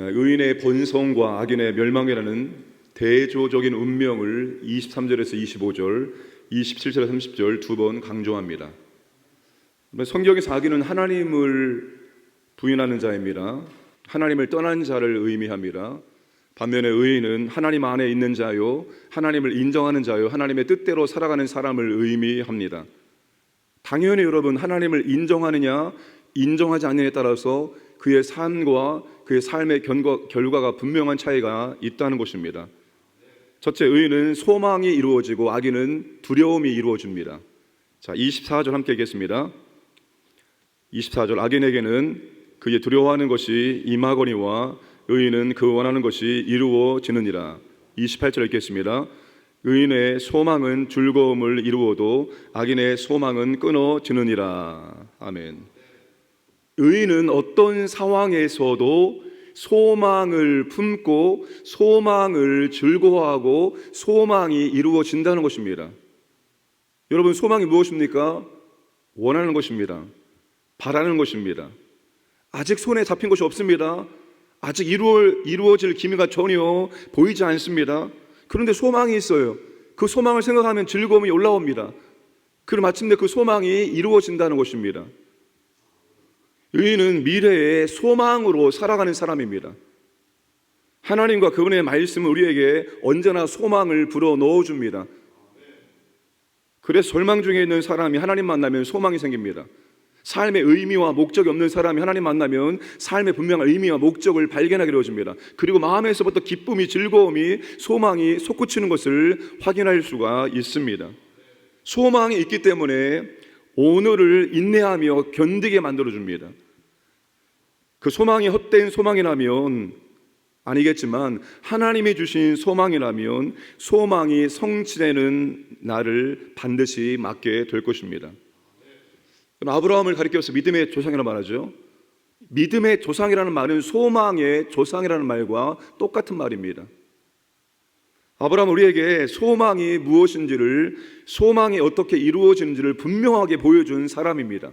의인의 번성과 악인의 멸망이라는 대조적인 운명을 23절에서 25절, 27절에서 30절 두 번 강조합니다. 성경에서 악인은 하나님을 부인하는 자입니다. 하나님을 떠난 자를 의미합니다. 반면에 의인은 하나님 안에 있는 자요, 하나님을 인정하는 자요, 하나님의 뜻대로 살아가는 사람을 의미합니다. 당연히 여러분, 하나님을 인정하느냐 인정하지 않느냐에 따라서 그의 삶과 그의 삶의 결과가 분명한 차이가 있다는 것입니다. 첫째, 의인은 소망이 이루어지고 악인은 두려움이 이루어집니다. 자, 24절 함께 읽겠습니다. 24절, 악인에게는 그의 두려워하는 것이 임하거니와 의인은 그 원하는 것이 이루어지느니라. 28절 읽겠습니다. 의인의 소망은 즐거움을 이루어도 악인의 소망은 끊어지느니라. 아멘. 의인은 어떤 상황에서도 소망을 품고 소망을 즐거워하고 소망이 이루어진다는 것입니다. 여러분, 소망이 무엇입니까? 원하는 것입니다. 바라는 것입니다. 아직 손에 잡힌 것이 없습니다. 아직 이루어질 기미가 전혀 보이지 않습니다. 그런데 소망이 있어요. 그 소망을 생각하면 즐거움이 올라옵니다. 그리고 마침내 그 소망이 이루어진다는 것입니다. 의인은 미래의 소망으로 살아가는 사람입니다. 하나님과 그분의 말씀은 우리에게 언제나 소망을 불어 넣어줍니다. 그래서 절망 중에 있는 사람이 하나님 만나면 소망이 생깁니다. 삶의 의미와 목적이 없는 사람이 하나님 만나면 삶의 분명한 의미와 목적을 발견하게 되어집니다. 그리고 마음에서부터 기쁨이, 즐거움이, 소망이 솟구치는 것을 확인할 수가 있습니다. 소망이 있기 때문에 오늘을 인내하며 견디게 만들어줍니다. 그 소망이 헛된 소망이라면 아니겠지만 하나님이 주신 소망이라면 소망이 성취되는 날을 반드시 맞게 될 것입니다. 아브라함을 가리켜서 믿음의 조상이라고 말하죠. 믿음의 조상이라는 말은 소망의 조상이라는 말과 똑같은 말입니다. 아브라함은 우리에게 소망이 무엇인지를, 소망이 어떻게 이루어지는지를 분명하게 보여준 사람입니다.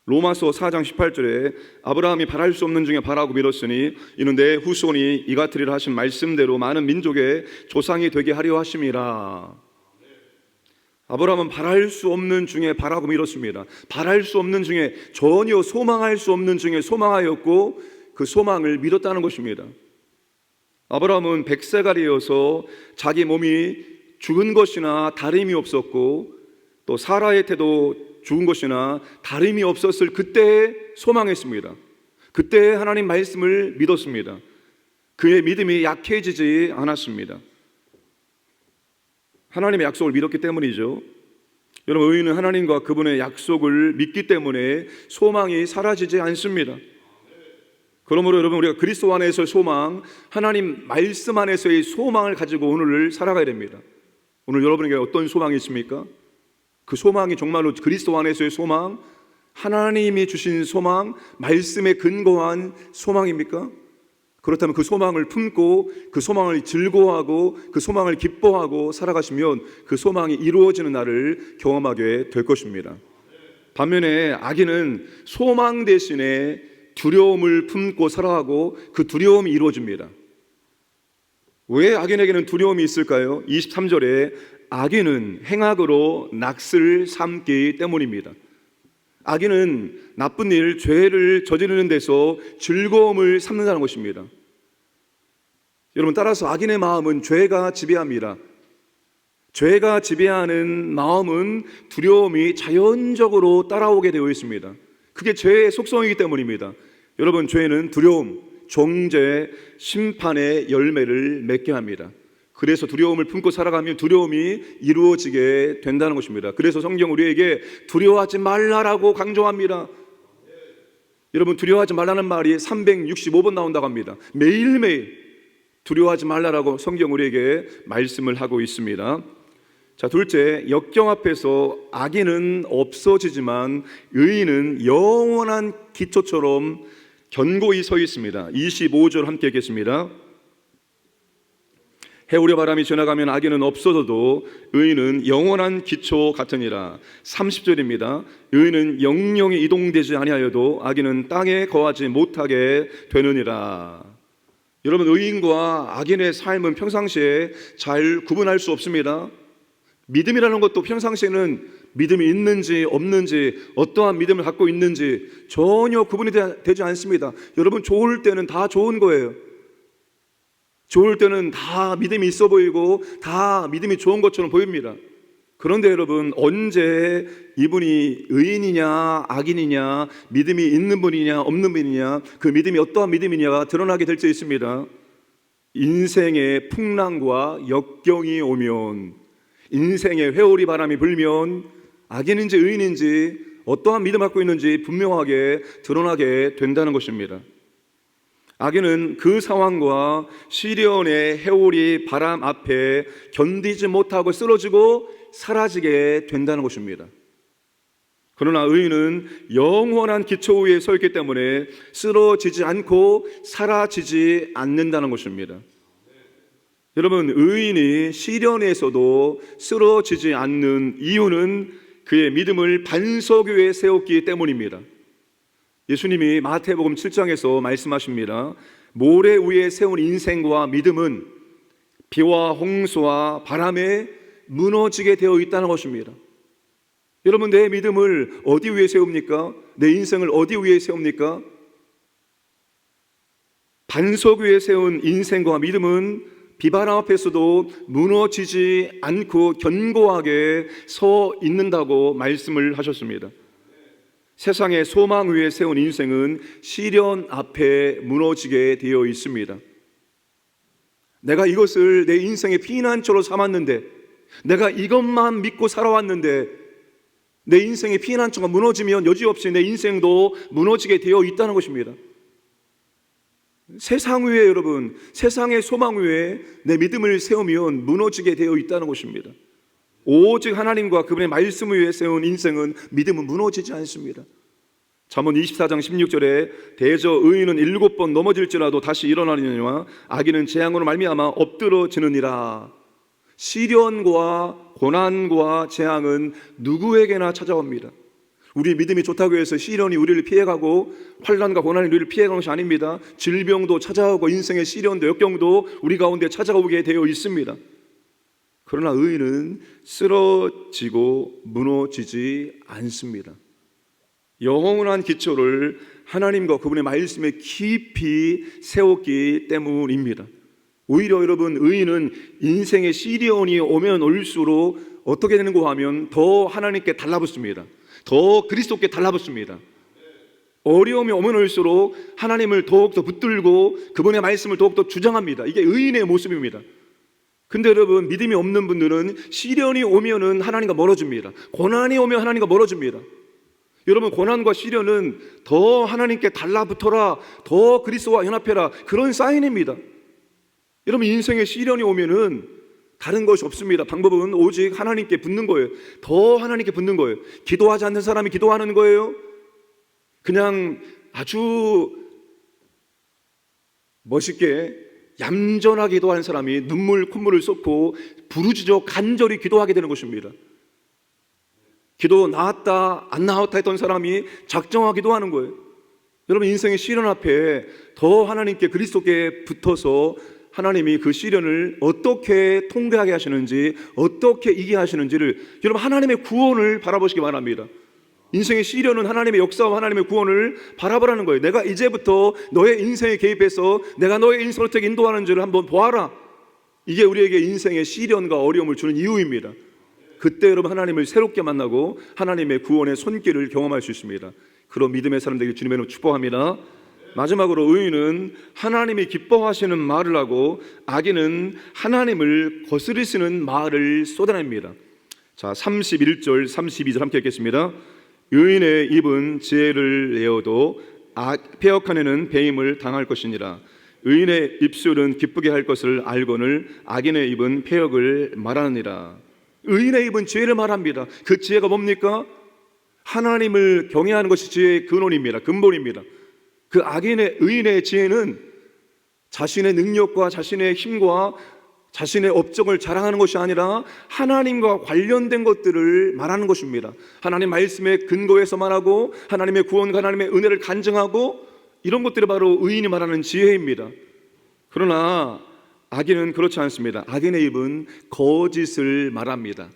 로마서 4장 18절에 아브라함이 바랄 수 없는 중에 바라고 믿었으니 이는 내 후손이 이같으리라 하신 말씀대로 많은 민족의 조상이 되게 하려 하심이라. 아브라함은 바랄 수 없는 중에 바라고 믿었습니다. 바랄 수 없는 중에, 전혀 소망할 수 없는 중에 소망하였고 그 소망을 믿었다는 것입니다. 아브라함은 100세가리여서 자기 몸이 죽은 것이나 다름이 없었고 또 사라의 태도 죽은 것이나 다름이 없었을 그때에 소망했습니다. 그때 하나님 말씀을 믿었습니다. 그의 믿음이 약해지지 않았습니다. 하나님의 약속을 믿었기 때문이죠. 여러분, 의인은 하나님과 그분의 약속을 믿기 때문에 소망이 사라지지 않습니다. 그러므로 여러분, 우리가 그리스도 안에서의 소망, 하나님 말씀 안에서의 소망을 가지고 오늘을 살아가야 됩니다. 오늘 여러분에게 어떤 소망이 있습니까? 그 소망이 정말로 그리스도 안에서의 소망, 하나님이 주신 소망, 말씀에 근거한 소망입니까? 그렇다면 그 소망을 품고 그 소망을 즐거워하고 그 소망을 기뻐하고 살아가시면 그 소망이 이루어지는 날을 경험하게 될 것입니다. 반면에 악인은 소망 대신에 두려움을 품고 살아가고 그 두려움이 이루어집니다. 왜 악인에게는 두려움이 있을까요? 23절에 악인은 행악으로 낯을 삼기 때문입니다. 악인은 나쁜 일, 죄를 저지르는 데서 즐거움을 삼는다는 것입니다. 여러분, 따라서 악인의 마음은 죄가 지배합니다. 죄가 지배하는 마음은 두려움이 자연적으로 따라오게 되어 있습니다. 그게 죄의 속성이기 때문입니다. 여러분, 죄는 두려움, 정죄, 심판의 열매를 맺게 합니다. 그래서 두려움을 품고 살아가면 두려움이 이루어지게 된다는 것입니다. 그래서 성경 우리에게 두려워하지 말라라고 강조합니다. 여러분, 두려워하지 말라는 말이 365번 나온다고 합니다. 매일매일 두려워하지 말라라고 성경 우리에게 말씀을 하고 있습니다. 자, 둘째, 역경 앞에서 악인은 없어지지만 의인은 영원한 기초처럼 견고히 서 있습니다. 25절 함께 읽겠습니다. 해오리 바람이 지나가면 악인은 없어져도 의인은 영원한 기초 같으니라. 30절입니다. 의인은 영영이 이동되지 아니하여도 악인은 땅에 거하지 못하게 되느니라. 여러분, 의인과 악인의 삶은 평상시에 잘 구분할 수 없습니다. 믿음이라는 것도 평상시에는 믿음이 있는지 없는지, 어떠한 믿음을 갖고 있는지 전혀 구분이 되지 않습니다. 여러분, 좋을 때는 다 좋은 거예요. 좋을 때는 다 믿음이 있어 보이고 다 믿음이 좋은 것처럼 보입니다. 그런데 여러분, 언제 이분이 의인이냐 악인이냐, 믿음이 있는 분이냐 없는 분이냐, 그 믿음이 어떠한 믿음이냐가 드러나게 될 수 있습니다. 인생의 풍랑과 역경이 오면, 인생의 회오리 바람이 불면 악인인지 의인인지 어떠한 믿음 갖고 있는지 분명하게 드러나게 된다는 것입니다. 악인은 그 상황과 시련의 해오리 바람 앞에 견디지 못하고 쓰러지고 사라지게 된다는 것입니다. 그러나 의인은 영원한 기초 위에 서 있기 때문에 쓰러지지 않고 사라지지 않는다는 것입니다. 여러분, 의인이 시련에서도 쓰러지지 않는 이유는 그의 믿음을 반석 위에 세웠기 때문입니다. 예수님이 마태복음 7장에서 말씀하십니다. 모래 위에 세운 인생과 믿음은 비와 홍수와 바람에 무너지게 되어 있다는 것입니다. 여러분, 내 믿음을 어디 위에 세웁니까? 내 인생을 어디 위에 세웁니까? 반석 위에 세운 인생과 믿음은 비바람 앞에서도 무너지지 않고 견고하게 서 있는다고 말씀을 하셨습니다. 세상의 소망 위에 세운 인생은 시련 앞에 무너지게 되어 있습니다. 내가 이것을 내 인생의 피난처로 삼았는데, 내가 이것만 믿고 살아왔는데 내 인생의 피난처가 무너지면 여지없이 내 인생도 무너지게 되어 있다는 것입니다. 세상 위에, 여러분, 세상의 소망 위에 내 믿음을 세우면 무너지게 되어 있다는 것입니다. 오직 하나님과 그분의 말씀 위에 세운 인생은 믿음은 무너지지 않습니다. 잠언 24장 16절에 대저 의인은 7번 넘어질지라도 다시 일어나느니와 악인은 재앙으로 말미암아 엎드러지느니라. 시련과 고난과 재앙은 누구에게나 찾아옵니다. 우리 믿음이 좋다고 해서 시련이 우리를 피해가고 환난과 고난이 우리를 피해가는 것이 아닙니다. 질병도 찾아오고 인생의 시련도 역경도 우리 가운데 찾아오게 되어 있습니다. 그러나 의인은 쓰러지고 무너지지 않습니다. 영원한 기초를 하나님과 그분의 말씀에 깊이 세웠기 때문입니다. 오히려 여러분, 의인은 인생의 시련이 오면 올수록 어떻게 되는가 하면 더 하나님께 달라붙습니다. 더 그리스도께 달라붙습니다. 어려움이 오면 올수록 하나님을 더욱더 붙들고 그분의 말씀을 더욱더 주장합니다. 이게 의인의 모습입니다. 근데 여러분, 믿음이 없는 분들은 시련이 오면은 하나님과 멀어집니다. 고난이 오면 하나님과 멀어집니다. 여러분, 고난과 시련은 더 하나님께 달라붙어라, 더 그리스도와 연합해라, 그런 사인입니다. 여러분, 인생의 시련이 오면은 다른 것이 없습니다. 방법은 오직 하나님께 붙는 거예요. 더 하나님께 붙는 거예요. 기도하지 않는 사람이 기도하는 거예요. 그냥 아주 멋있게 얌전하게 기도하는 사람이 눈물 콧물을 쏟고 부르짖어 간절히 기도하게 되는 것입니다. 기도 나왔다 안 나왔다 했던 사람이 작정하게 기도하는 거예요. 여러분, 인생의 시련 앞에 더 하나님께 그리스도께 붙어서 하나님이 그 시련을 어떻게 통과하게 하시는지, 어떻게 이기게 하시는지를, 여러분, 하나님의 구원을 바라보시기 바랍니다. 인생의 시련은 하나님의 역사와 하나님의 구원을 바라보라는 거예요. 내가 이제부터 너의 인생에 개입해서 내가 너의 인생을 어떻게 인도하는지를 한번 보아라. 이게 우리에게 인생의 시련과 어려움을 주는 이유입니다. 그때 여러분, 하나님을 새롭게 만나고 하나님의 구원의 손길을 경험할 수 있습니다. 그런 믿음의 사람들에게 주님의 이름으로 축복합니다. 마지막으로 의인은 하나님이 기뻐하시는 말을 하고 악인은 하나님을 거스르시는 말을 쏟아냅니다. 자, 31절 32절 함께 읽겠습니다. 의인의 입은 지혜를 내어도 패역한 이는 배임을 당할 것이니라. 의인의 입술은 기쁘게 할 것을 알거늘 악인의 입은 패역을 말하느니라. 의인의 입은 지혜를 말합니다. 그 지혜가 뭡니까? 하나님을 경외하는 것이 지혜의 근원입니다. 근본입니다. 그 의인의 지혜는 자신의 능력과 자신의 힘과 자신의 업적을 자랑하는 것이 아니라 하나님과 관련된 것들을 말하는 것입니다. 하나님 말씀에 근거해서 말하고 하나님의 구원과 하나님의 은혜를 간증하고 이런 것들이 바로 의인이 말하는 지혜입니다. 그러나 악인은 그렇지 않습니다. 악인의 입은 거짓을 말합니다.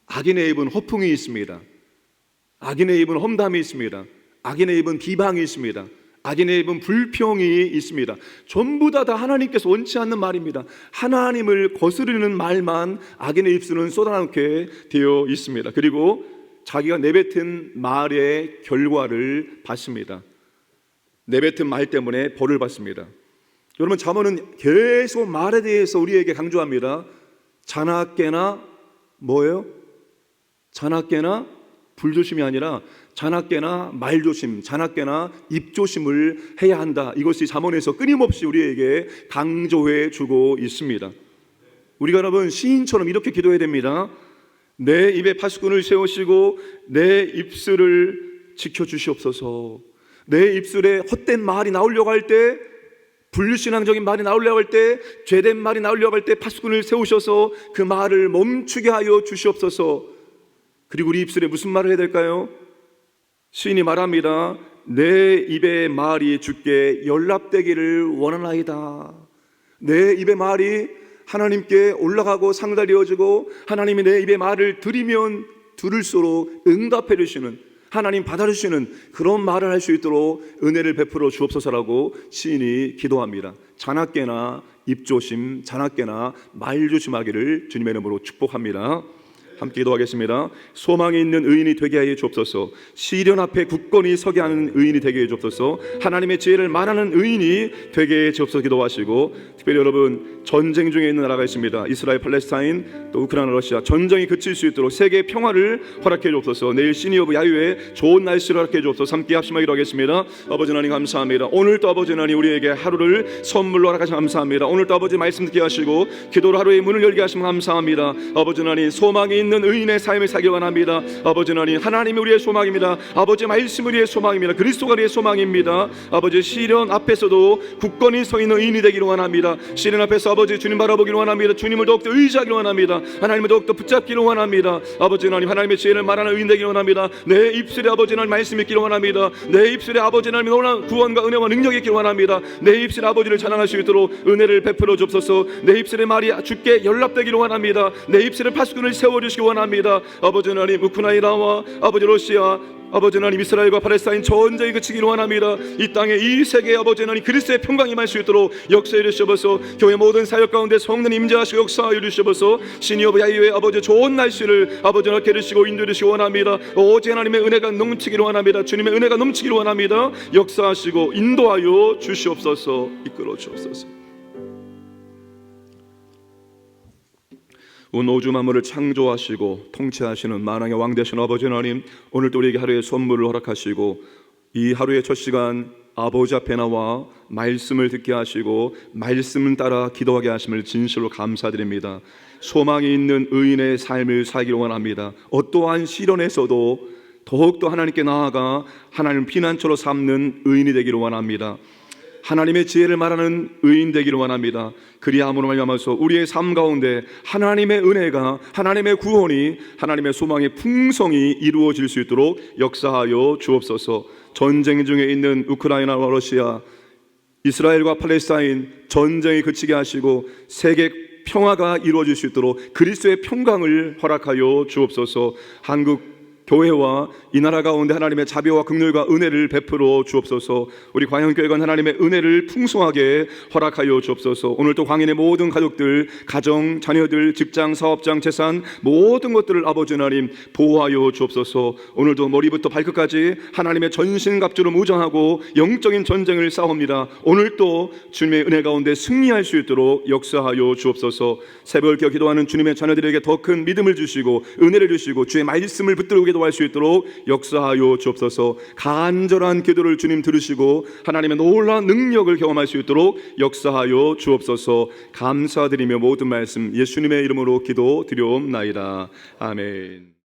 악인의 입은 허풍이 있습니다. 악인의 입은 험담이 있습니다. 악인의 입은 비방이 있습니다. 악인의 입은 불평이 있습니다. 전부 다 하나님께서 원치 않는 말입니다. 하나님을 거스르는 말만 악인의 입술은 쏟아놓게 되어 있습니다. 그리고 자기가 내뱉은 말의 결과를 받습니다. 내뱉은 말 때문에 벌을 받습니다. 여러분, 잠언은 계속 말에 대해서 우리에게 강조합니다. 자나깨나 뭐예요? 자나깨나 불조심이 아니라 자나깨나 말조심, 자나깨나 입조심을 해야 한다. 이것이 잠언에서 끊임없이 우리에게 강조해 주고 있습니다. 우리가 여러분 시인처럼 이렇게 기도해야 됩니다. 내 입에 파수꾼을 세우시고 내 입술을 지켜주시옵소서. 내 입술에 헛된 말이 나오려고 할 때, 불신앙적인 말이 나오려고 할 때, 죄된 말이 나오려고 할 때 파수꾼을 세우셔서 그 말을 멈추게 하여 주시옵소서. 그리고 우리 입술에 무슨 말을 해야 될까요? 시인이 말합니다. 내 입의 말이 주께 연락되기를 원하나이다. 내 입의 말이 하나님께 올라가고 상달되어지고 하나님이 내 입의 말을 들으면 들을수록 응답해 주시는, 하나님 받아주시는 그런 말을 할 수 있도록 은혜를 베풀어 주옵소서라고 시인이 기도합니다. 자나깨나 입조심, 자나깨나 말조심하기를 주님의 이름으로 축복합니다. 함께 기도하겠습니다. 소망이 있는 의인이 되게 하여 주옵소서. 시련 앞에 굳건히 서게 하는 의인이 되게 해 주옵소서. 하나님의 지혜를 말하는 의인이 되게 해 주옵소서 기도하시고, 특별히 여러분 전쟁 중에 있는 나라가 있습니다. 이스라엘, 팔레스타인, 또 우크라이나, 러시아 전쟁이 그칠 수 있도록 세계 평화를 허락해 주옵소서. 내일 시니 오브 야유회 좋은 날씨를 허락해 주옵소서. 함께 합심하기로 하겠습니다. 아버지 하나님 감사합니다. 오늘도 아버지 하나님 우리에게 하루를 선물로 허락하시면 감사합니다. 오늘도 아버지 말씀 듣게 하시고 기도로 하루의 문을 열게 하시면 감사합니다. 아버지 하나님 소망이 있는 의인의 삶을 살기 원합니다. 아버지 하나님, 하나님이 우리의 소망입니다. 아버지 말씀이 우리의 소망입니다. 그리스도가 우리의 소망입니다. 아버지 시련 앞에서도 굳건히 서 있는 의인이 되기를 원합니다. 시련 앞에서 아버지 주님 바라보기를 원합니다. 주님을 더욱더 의지하기를 원합니다. 하나님을 더욱더 붙잡기를 원합니다. 아버지 하나님, 하나님의 지혜를 말하는 의인 되기를 원합니다. 내 입술에 아버지 하나님 말씀이 있기를 원합니다. 내 입술에 아버지 하나님 놀라운 구원과 은혜와 능력이 있기를 원합니다. 내 입술에 아버지를 자랑할 수 있도록 은혜를 베풀어 주옵소서. 내 입술의 말이 주께 연락되기를 원합니다. 내 입술에 파수꾼을 세워주시기 원합니다. 아버지 하나님 우크라이나와 아버지 러시아, 아버지 하나님 이스라엘과 팔레스타인 전쟁이 그치기를 원합니다. 이 땅에 이 세계에 아버지 하나님 그리스도의 평강이 임할 수 있도록 역사해 주시옵소서. 교회 모든 사역 가운데 성령 임재하시고 역사하여 주시옵소서. 시니 오브 야유회 아버지 좋은 날씨를 아버지 하나님 계르시고 인도해 주시기 원합니다. 오직 하나님의 은혜가 넘치기를 원합니다. 주님의 은혜가 넘치기를 원합니다. 역사하시고 인도하여 주시옵소서. 이끌어 주옵소서. 온 우주 만물을 창조하시고 통치하시는 만왕의 왕 되신 아버지 하나님, 오늘도 우리에게 하루의 선물을 허락하시고 이 하루의 첫 시간 아버지 앞에 나와 말씀을 듣게 하시고 말씀을 따라 기도하게 하심을 진실로 감사드립니다. 소망이 있는 의인의 삶을 살기를 원합니다. 어떠한 시련에서도 더욱더 하나님께 나아가 하나님 피난처로 삼는 의인이 되기를 원합니다. 하나님의 지혜를 말하는 의인 되기를 원합니다. 그리함으로 말미암아서 우리의 삶 가운데 하나님의 은혜가, 하나님의 구원이, 하나님의 소망의 풍성이 이루어질 수 있도록 역사하여 주옵소서. 전쟁 중에 있는 우크라이나와 러시아, 이스라엘과 팔레스타인 전쟁이 그치게 하시고 세계 평화가 이루어질 수 있도록 그리스도의 평강을 허락하여 주옵소서. 한국 교회와 이 나라 가운데 하나님의 자비와 긍휼과 은혜를 베풀어 주옵소서. 우리 광양교회가 하나님의 은혜를 풍성하게 허락하여 주옵소서. 오늘도 광인의 모든 가족들, 가정, 자녀들, 직장, 사업장, 재산 모든 것들을 아버지 하나님 보호하여 주옵소서. 오늘도 머리부터 발끝까지 하나님의 전신갑주로 무장하고 영적인 전쟁을 싸웁니다. 오늘도 주님의 은혜 가운데 승리할 수 있도록 역사하여 주옵소서. 새벽에 기도하는 주님의 자녀들에게 더 큰 믿음을 주시고 은혜를 주시고 주의 말씀을 붙들고 기도할 수 있도록 역사하여 주옵소서. 간절한 기도를 주님 들으시고 하나님의 놀라운 능력을 경험할 수 있도록 역사하여 주옵소서. 감사드리며 모든 말씀 예수님의 이름으로 기도드리옵나이다. 아멘.